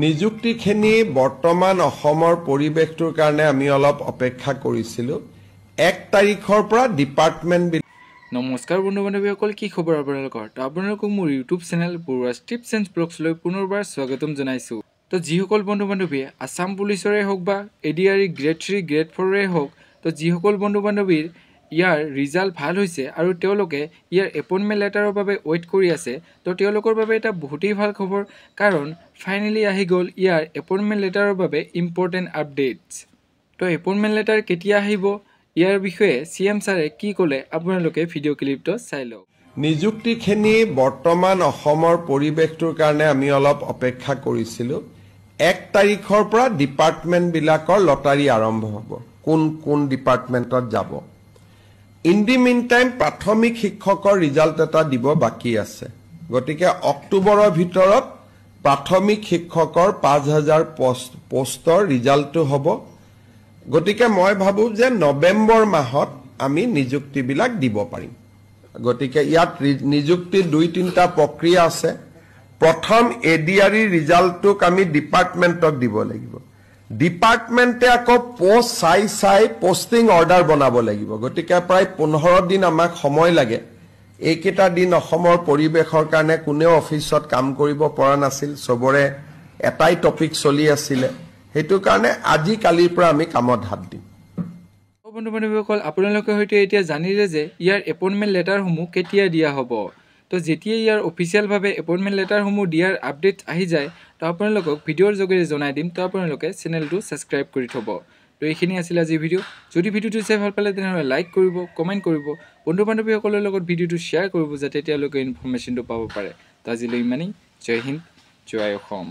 নিযুক্তিখিনি বৰ্তমান অসমৰ পৰিৱেশটোৰ কাৰণে আমি অলপ অপেক্ষা কৰিছিলোঁ 1 তাৰিখৰ পৰা ডিপাৰ্টমেণ্ট নমস্কাৰ বন্ধু বান্ধৱীসকল কি খবৰ আপোনালোকৰ তো আপোনালোকক মোৰ YouTube channel Baruah tips and blogs লৈ পুনৰবাৰ স্বাগতম জনাইছোঁ তো যিসকল বন্ধু বান্ধৱীয়ে আসাম পুলিচৰে হওক বা এডিআৰই গ্ৰেড 3 গ্ৰেড 4ৰে হওক তো যিসকল বন্ধু বান্ধৱীৰ ইয়াৰ ৰিজাল্ট ভাল হৈছে আৰু তেওঁলোকে ইয়াৰ এপইণ্টমেণ্ট লেটাৰৰ বাবে ৱেইট কৰি আছে তো তেওঁলোকৰ বাবে এটা বহুতেই ভাল খবৰ কাৰণ ফাইনেলি আহি গ'ল ইয়াৰ এপইণ্টমেণ্ট লেটাৰৰ বাবে ইম্পৰ্টেণ্ট আপডেটছ তো এপইণ্টমেণ্ট লেটাৰ কেতিয়া আহিব ইয়াৰ বিষয়ে সিএম ছাৰে কি ক'লে আপোনালোকে ভিডিঅ' ক্লিপটো চাই লওক নিযুক্তিখিনি বৰ্তমান অসমৰ পৰিৱেশটোৰ কাৰণে আমি অলপ অপেক্ষা কৰিছিলোঁ 1 তাৰিখৰ পৰা ডিপাৰ্টমেণ্টবিলাকৰ লটাৰী আৰম্ভ হ'ব কোন ডিপাৰ্টমেণ্টত যাব ইন দি মিন টাইম প্ৰাথমিক শিক্ষকৰ ৰিজাল্ট এটা দিব বাকি আছে গতিকে অক্টোবৰৰ ভিতৰত প্ৰাথমিক শিক্ষকৰ 5000 পোষ্টৰ ৰিজাল্টটো হ'ব গতিকে মই ভাবো যে নৱেম্বৰ মাহত আমি নিযুক্তিবিলাক দিব পাৰিম গতিকে ইয়াত নিযুক্তিৰ 2-3টা প্ৰক্ৰিয়া আছে প্ৰথম এডিআৰই ৰিজাল্টটোক আমি ডিপাৰ্টমেণ্টক দিব লাগিব ডিপাৰ্টমেণ্টে আকৌ পোষ্ট চাই পোষ্টিং অৰ্ডাৰ বনাব লাগিব গতিকে প্ৰায় 15 দিন আমাক সময় লাগে এইকেইটা দিন অসমৰ পৰিৱেশৰ কাৰণে কোনেও অফিচত কাম কৰিব পৰা নাছিল সবৰে এটাই টপিক চলি আছিল হেতু কাৰণে আজি কালিৰ পৰা আমি কামত হাত দিম বন্ধু বান্ধৱীসকল আপোনালোকে হয়তো এতিয়া জানিলে যে ইয়াৰ এপইণ্টমেণ্ট লেটাৰসমূহ কেতিয়া দিয়া হ'ব তো যেতিয়া ইয়াৰ অফিচিয়েলভাৱে এপইণ্টমেণ্ট লেটাৰসমূহ দিয়াৰ আপডেট আহি যায় তো আপোনালোকক ভিডিঅ'ৰ যোগেৰে জনাই দিম তো আপোনালোকে চেনেলটো ছাবস্ক্ৰাইব কৰি থ'ব তো এইখিনি আছিল আজি ভিডিঅ' যদি ভিডিঅ'টো চাই ভাল পালে তেনেহ'লে লাইক কৰিব কমেণ্ট কৰিব বন্ধু বান্ধৱীসকলৰ লগত ভিডিঅ'টো শ্বেয়াৰ কৰিব যাতে তেওঁলোকে ইনফৰমেশ্যনটো পাব পাৰে তো আজিলৈ ইমানেই জয় হিন্দ জয় অসম